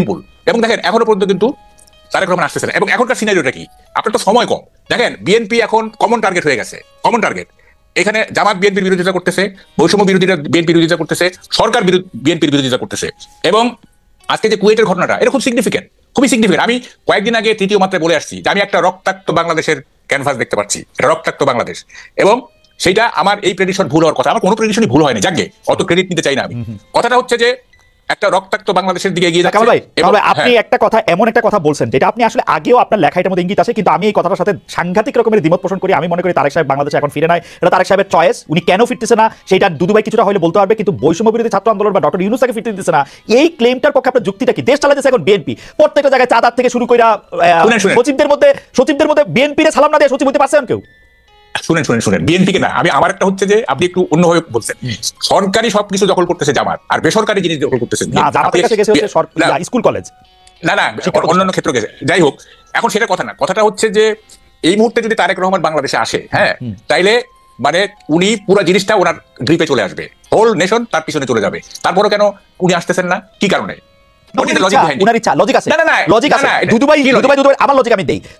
Simple. এবং দেখেন এখনো পর্যন্ত কিন্তু তারেক রহমান আসতেছে না। এবং এখনকার সিনারিওটা কি, আপনার তো সময় কম। দেখেন বিএনপি এখন কমন টার্গেট হয়ে গেছে, কমন টার্গেট। এখানে জামাত বিএনপির বিরোধিতা করতেছে, বৈষম্য বিরোধীরা বিএনপির বিরোধিতা করতেছে, সরকার বিএনপির বিরোধিতা করতেছে। এবং আজকে যে কুয়েটের ঘটনাটা, এটা খুব সিগনিফিকেন্ট, খুবই সিগনিফিকেন্ট। আমি কয়েকদিন আগে তৃতীয় মাত্রায় বলে আসছি যে আমি একটা রক্তাক্ত বাংলাদেশের ক্যানভাস দেখতে পাচ্ছি, এটা রক্তাক্ত বাংলাদেশ। এবং সেইটা আমার এই প্রেডিকশন ভুল হওয়ার কথা, আমার কোনো প্রেডিকশনই ভুল হয়নি, যাকে অত ক্রেডিট নিতে চাই না আমি। কথাটা হচ্ছে যে একটা রক্তাক্ত বাংলাদেশের দিকে এগিয়ে যাচ্ছে। কামাল ভাই, আপনি একটা কথা, এমন একটা কথা বলছেন যেটা আপনি আসলে আগেও আপনার লেখাটার মধ্যে ইঙ্গিত আছে, কিন্তু আমি এই কথাটার সাথে সাংঘাতিক রকমের দ্বিমত পোষণ করি। আমি মনে করি তারেক সাহেব বাংলাদেশে এখন ফিরে নাই, এটা তারেক সাহেবের চয়েস। উনি কেন ফিরতেছে না সেটা দুদু ভাই কিছুটা হলে বলতে পারবে, কিন্তু বৈষম্য বিরোধী ছাত্র আন্দোলন বা ডক্টর ইউনূস তাকে ফিরতে দিতেছে না, এই ক্লেমটার পক্ষে আপনার যুক্তিটা কি? দেশ চালাতেছে এখন বিএনপি, প্রত্যেকটা জায়গায় চাঁদার থেকে শুরু করে সচিবদের মধ্যে বিএনপির সালাম না দিয়ে সচিব হতে পারছেন কেউ? শুনেন বিএনপিকে না, আমি আমার একটা হচ্ছে যে আপনি একটু অন্যভাবে বলছেন, সরকারি সবকিছু দখল করতেছে জামাত, আর বেসরকারি জিনিস দখল করতেছে না, জামাতের কাছে গেছে হচ্ছে স্কুল কলেজ, না অন্যান্য ক্ষেত্রে গেছে। যাই হোক, এখন সেটা কথা না, কথাটা হচ্ছে যে এই মুহূর্তে যদি তারেক রহমান বাংলাদেশে আসে, হ্যাঁ, তাইলে মানে উনি পুরো জিনিসটা ওনার গ্রিপে চলে আসবে, হোল নেশন তার পিছনে চলে যাবে। তারপরও কেন উনি আসতেছেন না, কি কারণে?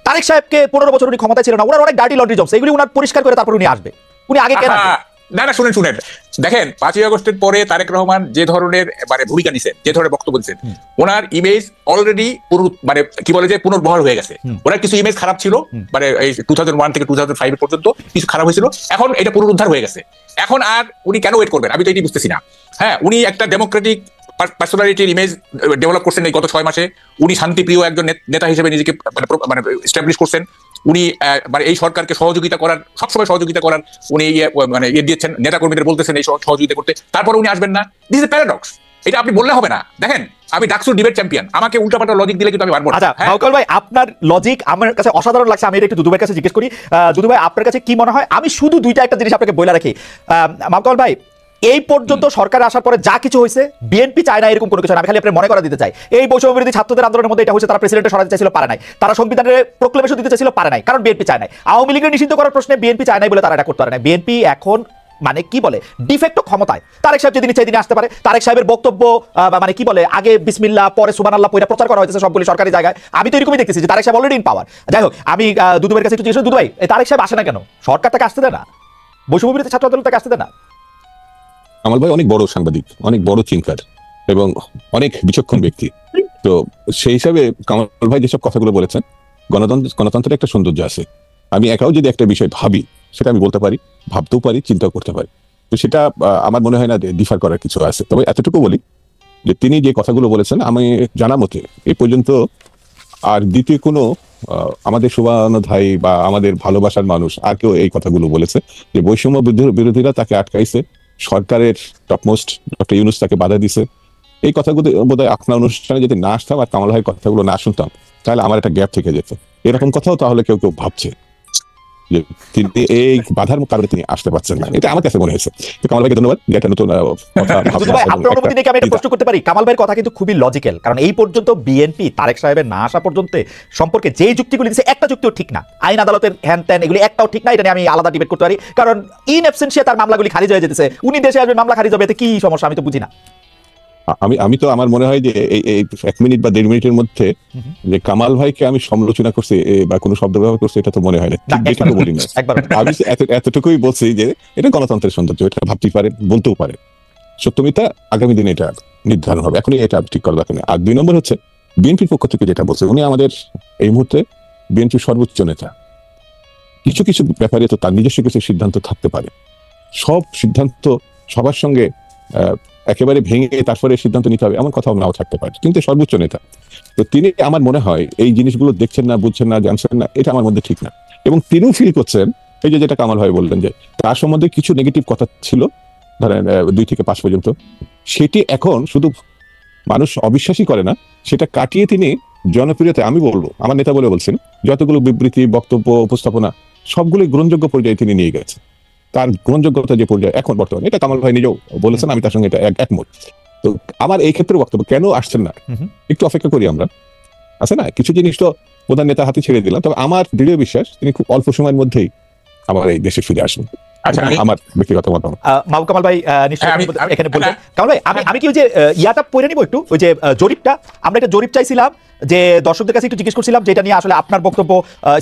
তারেক সাহেবকে 15 বছর উনি ক্ষমতায় ছিল না, ওনার অনেক ডার্টি লন্ড্রি জবস, এগুলি উনার পরিষ্কার করে তারপর উনি আসবে। উনি আগে কেন? না শুনেন, দেখেন 5ই আগস্টের পরে তারেক রহমান যে ধরনের মানে ভূমিকা নিছেন, যে ধরনের বক্তব্য দিচ্ছেন, ওনার ইমেজ অলরেডি মানে কি বলে যে পুনর্বহাল হয়ে গেছে। ওনার কিছু ইমেজ খারাপ ছিল, মানে এই 2001 থেকে 2005 পর্যন্ত কিছু খারাপ হয়েছিল, এখন এটা পুনরুদ্ধার হয়ে গেছে। এখন আর উনি কেন ওয়েট করবেন, আমি তো এটি বুঝতেছি না। হ্যাঁ, উনি একটা ডেমোক্রেটিক পার্সোনালিটির ইমেজ ডেভেলপ করছেন এই গত 6 মাসে। উনি শান্তিপ্রিয় একজন নেতা হিসেবে নিজেকে মানে এস্টাবলিশ করছেন। উনি মানে এই সরকারকে সবসময় সহযোগিতা করার উনি মানে দিয়েছেন, নেতা কর্মীদের বলতেছেন এই সহযোগিতা করতে, তারপর উনি আসবেন না। দিস ইজ প্যারাডক্স, এটা আপনি বললে হবে না। দেখেন আমি ডাকসুর ডিবেট চ্যাম্পিয়ন, আমাকে উল্টাপাল্টা লজিক দিলে কিন্তু আমি পারবো না। আচ্ছা মাহকাল ভাই, আপনার লজিক আমার কাছে অসাধারণ লাগছে, আমি এটা একটু দুদু ভাইয়ের কাছে জিজ্ঞেস করি। দুদু ভাই, আপনার কাছে কি মনে হয়? আমি শুধু একটা জিনিস আপনাকে বলে রাখি, মাহকাল ভাই, এই পর্যন্ত সরকার আসার পরে যা কিছু হয়েছে, বিএনপি চায় না এরকম কোনো কিছু। আমি খালি আপনার মনে করা দিতে চাই, এই বৈষম্য বিরোধী ছাত্রদের আন্দোলনের মধ্যে এটা হয়েছে, তারা প্রেসিডেন্টে সরাতে চাইছিল, পারে নাই। তারা সংবিধানের প্রক্লেমেশন দিতে চাইছিল, পারে নাই, কারণ বিএনপি চায় নাই। আওয়ামী লীগের নিষিদ্ধ করার প্রশ্নে বিএনপি চায় নাই বলে তারা এটা করতে পারে না। বিএনপি এখন মানে কি বলে ডিফেক্টো ক্ষমতায়। তারেক সাহেব যেদিন ইচ্ছা দিনে আসতে পারে। তারেক সাহেবের বক্তব্য মানে কি বলে, আগে বিসমিল্লাহ পরে সুবহানাল্লাহ পয়রা প্রচার করা হয়েছে সবগুলি সরকারি জায়গায়। আমি তো এরকমই দেখতেছি যে তারেক সাহেব অলরেডি ইন পাওয়ার। যাই হোক, আমি দুদু ভাইয়ের কাছে একটু জিজ্ঞেস করি, দুদু ভাই, তারেক সাহেব আসে না কেন? সরকার তাকে আসতে দেয় না, বৈষম্য বিরোধী ছাত্র আন্দোলন তাকে আসতে দেয় না। কামাল ভাই অনেক বড় সাংবাদিক, অনেক বড় চিন্তার এবং অনেক বিচক্ষণ ব্যক্তি। তো সেই হিসাবে কামাল ভাই যেসব কথাগুলো বলেছেন, গণতন্ত্রের একটা সৌন্দর্য আছে। আমি একাও যদি একটা বিষয় ভাবি, সেটা আমি বলতে পারি, ভাবতেও পারি, চিন্তাও করতে পারি। তো সেটা আমার মনে হয় না ডিফার করার কিছু আছে। তবে এতটুকু বলি যে তিনি যে কথাগুলো বলেছেন, আমি জানা মতে এই পর্যন্ত আর দ্বিতীয় কোনো আমাদের শুভানুধ্যায়ী বা আমাদের ভালোবাসার মানুষ আর কেউ এই কথাগুলো বলেছে যে বৈষম্য বিরোধীরা তাকে আটকাইছে, সরকারের টপমোস্ট ডক্টর ইউনূস তাকে বাধা দিছে। এই কথাগুলো বোধহয় আপনার অনুষ্ঠানে যদি না আসতাম আর কামাল ভাইয়ের কথাগুলো না শুনতাম, তাহলে আমার একটা গ্যাপ থেকে যেত। এরকম কথাও তাহলে কেউ ভাবছে যে তিনি এই বাধার কারণে তিনি আসতে পারছেন না। এটা আমার কাছে মনে হয়েছে। কামাল ভাইকে ধন্যবাদ। একটা নতুন আপনার অনুমতি দেখে আমি একটা প্রশ্ন করতে পারি? কামাল ভাইয়ের কথা কিন্তু খুবই লজিক্যাল, কারণ এই পর্যন্ত বিএনপি তারেক সাহেবের না আসা পর্যন্ত সম্পর্কে যে যুক্তিগুলি দিচ্ছে, একটা যুক্তিও ঠিক না। আইন আদালতের হ্যান ত্যান এগুলি একটাও ঠিক না। এটা নিয়ে আমি আলাদা ডিবেট করতে পারি, কারণ ইন অ্যাবসেন্সিয়া তার মামলাগুলি খারিজ হয়ে যেতেছে। উনি দেশে আসবে, মামলা খারিজ হবে, এতে কি সমস্যা? আমি তো বুঝি না। আমি তো আমার মনে হয় যে এই 1 মিনিট বা 1.5 মিনিটের মধ্যে যে কামাল ভাইকে আমি সমালোচনা করছি বা কোনো শব্দ ব্যবহার করছি, এটা তো মনে হয় না। বলি না, আমি এতটুকুই বলছি যে এটা গণতন্ত্রের সৌন্দর্য, এটা ভাবতেই পারে, বলতেও পারে। সত্যমিতা আগামী দিনে এটা নির্ধারণ হবে, এখনই এটা ঠিক করা দরকার নেই। আর 2 নম্বর হচ্ছে বিএনপির পক্ষ থেকে যেটা বলছে, উনি আমাদের এই মুহূর্তে বিএনপির সর্বোচ্চ নেতা। কিছু কিছু ব্যাপারে তো তার নিজস্ব কিছু সিদ্ধান্ত থাকতে পারে। সব সিদ্ধান্ত সবার সঙ্গে একেবারে ভেঙে তারপরে সিদ্ধান্ত নিতে হবে এমন কথাও নাও থাকতে পারে, কিন্তু সর্বোচ্চ নেতা। তো তিনি আমার মনে হয় এই জিনিসগুলো দেখছেন না, বুঝছেন না, জানছেন না, এটা আমার মধ্যে ঠিক না। এবং তিনিও ফিল করছেন, এই যে যেটা কামাল ভাই বললেন যে তার সম্বন্ধে কিছু নেগেটিভ কথা ছিল, ধরেন 2 থেকে 5 পর্যন্ত, সেটি এখন শুধু মানুষ অবিশ্বাসী করে না, সেটা কাটিয়ে তিনি জনপ্রিয়তা, আমি বলবো আমার নেতা বলে বলছেন, যতগুলো বিবৃতি, বক্তব্য, উপস্থাপনা সবগুলোই গ্রহণযোগ্য পর্যায়ে তিনি নিয়ে গেছেন। তার গ্রহণযোগ্যতা যে পর্যায়ে এখন বর্তমানে, এটা কামাল ভাই নিজেও বলেছেন, আমি তার সঙ্গে এটা একমত। তো আমার এই ক্ষেত্রে বক্তব্য, কেন আসছেন না, একটু অপেক্ষা করি আমরা। আছে না, কিছু জিনিস তো প্রধান নেতার হাতে ছেড়ে দিলাম, তবে আমার দৃঢ় বিশ্বাস তিনি খুব অল্প সময়ের মধ্যেই আমার এই দেশে ফিরে আসবেন। আচ্ছা, আমার ব্যক্তিগত মতামত। মাহবুব কামাল ভাই নিশ্চয়ই হ্যাঁ, এখানে বলবেন। কামাল ভাই আমি কি ওই যে ইয়াটা পড়ে নিব একটু, ওই যে জরিপটা, আমরা একটা জরিপ চাইছিলাম যে দর্শকদের কাছে একটু জিজ্ঞেস করছিলাম, যেটা নিয়ে আসলে আপনার বক্তব্য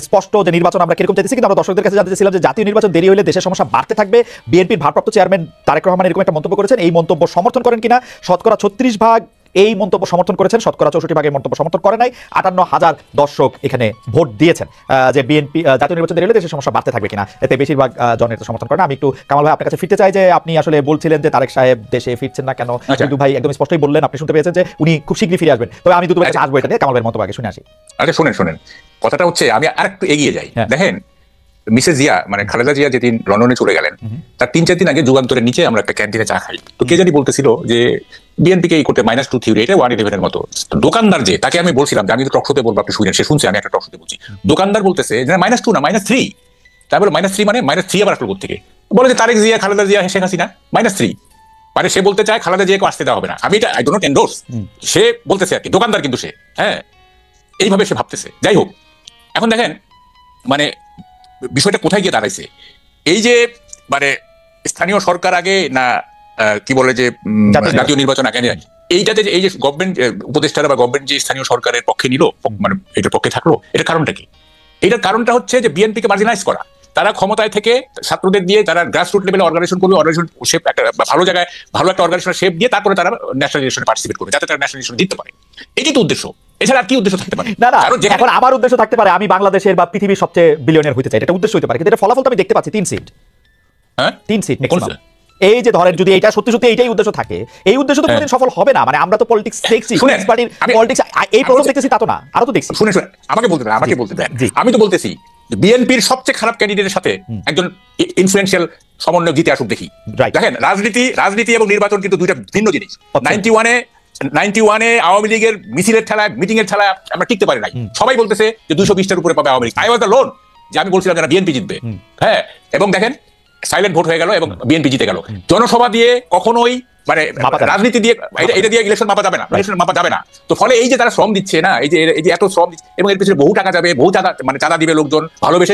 স্পষ্ট, যে নির্বাচন আমরা কিরকম চাইতেছি, কিন্তু আমরা দর্শকদের কাছে জানতে চাইছিলাম যে জাতীয় নির্বাচন দেরি হলে দেশের সমস্যা বাড়তে থাকবে। বিএনপির ভারপ্রাপ্ত চেয়ারম্যান তারেক রহমান এরকম একটা মন্তব্য করেছেন, এই মন্তব্য সমর্থন করেন কিনা? শতকরা 36% এই মন্তব্য সমর্থন করেছেন, শতকরা 64% এই মন্তব্য সমর্থন করে নাই। 58,000 দর্শক এখানে ভোট দিয়েছেন যে বিএনপি জাতীয় নির্বাচন দেরি হলে দেশের সমস্যা বাড়তে থাকবে কিনা, এতে বেশিরভাগ জনের সমর্থন করে না। আমি একটু কামাল ভাই আপনার কাছে ফিরতে চাই যে আপনি আসলে বলছিলেন যে তারেক সাহেব দেশে ফিরছেন না কেন, দুদু ভাই একদম স্পষ্টই বললেন, আপনি শুনতে পেয়েছেন যে উনি খুব শীঘ্রই ফিরে আসবেন। তবে আমি দুদু ভাইয়ের কাছে আসবো এটা নিয়ে, কামাল ভাইয়ের মন্তব্য আগে শুনে আসি। আচ্ছা শোনেন, কথাটা হচ্ছে আমি আরেকটু এগিয়ে যাই। দেখেন মিসেস জিয়া মানে খালেদা জিয়া যেদিন লন্ডনে চলে গেলেন, তার 3-4 দিন আগে যুগান্তরের নিচে আমরা একটা ক্যান্টিনে চা খাই, তো কে জানি বলতেছিল যে বিএনপি কে এই করতে -2 থিওরি, এটা 111 এর মতো। দোকানদার যে, তাকে আমি বলছিলাম যে আমি তো টক শোতে বলবো, আপনি শুনেন, সে শুনছে, আমি একটা টক শোতে বলছি, দোকানদার বলতেছে যে -2 না -3। তারপরে -3 মানে -3 আবার আসলো থেকে বলে যে তারেক জিয়া, খালেদা জিয়া, শেখ হাসিনা -3, মানে সে বলতে চায় খালেদা জিয়াকে আসতে দেওয়া হবে না। আমি এটা আই ডো নট এন্ডোর্স, সে বলতেছে আর কি, দোকানদার, কিন্তু সে এইভাবে সে ভাবতেছে। যাই হোক, এখন দেখেন মানে বিষয়টা কোথায় গিয়ে দাঁড়াইছে, এই যে মানে স্থানীয় সরকার আগে না কি বলে যে জাতীয় নির্বাচন আগে, এইটাতে যে এই যে গভর্নমেন্ট উপদেষ্টারা বা গভর্নমেন্ট যে স্থানীয় সরকারের পক্ষে নিল, মানে এটার পক্ষে থাকলো, এটার কারণটা কি? এটার কারণটা হচ্ছে যে বিএনপিকে মার্জিনালাইজ করা। তারা ক্ষমতায় থেকে ছাত্রদের দিয়ে তারা গ্রাসরুট লেভেলে অর্গানাইজেশন করবে, অর্গানাইজেশন শেপ একটা ভালো জায়গায় ভালো একটা অর্গানাইজেশন শেপ দিয়ে তারপরে তারা ন্যাশনালাইজেশনে পার্টিসিপেট করবে, যাতে তারা ন্যাশনালাইজেশন দিতে পারে। এটাই তো উদ্দেশ্য, এছাড়া আর কি উদ্দেশ্য থাকতে পারে? না, এখন আমার উদ্দেশ্য থাকতে পারে আমি বাংলাদেশের বা পৃথিবীর সবচেয়ে বিলিয়নিয়ার হইতে চাই, এটা উদ্দেশ্য হতে পারে, কিন্তু এটা ফলাফল তো আমি দেখতে পাচ্ছি 3 সিট। হ্যাঁ, 3 সিট। এই যে ধরেন যদি এটা সত্যি সত্যি এইটাই উদ্দেশ্য থাকে, এই উদ্দেশ্য তো কোনদিন সফল হবে না। মানে আমরা তো পলিটিক্স দেখছি, পার্টির পলিটিক্স এই প্রবলেম দেখতেছি, তা তো না, আরো তো দেখছি। শুনে আমাকে বলতে দেন। আমি তো বলতেছি বিএনপির সবচেয়ে খারাপ ক্যান্ডিডেটের সাথে একজন ইনফ্লুয়েন্সিয়াল সমন্বয় জিতে আসুক দেখি। দেখেন রাজনীতি এবং নির্বাচন কিন্তু দুইটা ভিন্ন জিনিস। 91-এ আওয়ামী লীগের মিছিলের ঠেলায়, মিটিং এর ঠেলায় আমরা টিকতে পারি নাই। সবাই বলতেছে যে 220টার উপরে পাবে Awami League. I was the loan, যে আমি বলছিলাম যারা বিএনপি জিতবে। হ্যাঁ, এবং দেখেন সাইলেন্ট ভোট হয়ে গেল এবং বিএনপি জিতে গেল। জনসভা দিয়ে কখনোই মানে রাজনীতি দিয়ে এটা দিয়ে ইলেকশন মাপা যাবে না। তো ফলে এই যে তারা শ্রম দিচ্ছে না, এই যে এত শ্রম দিচ্ছে এবং এর পিছনে বহু টাকা যাবে, বহু টাকা মানে চাঁদা দিবে লোকজন, ভালোবেসে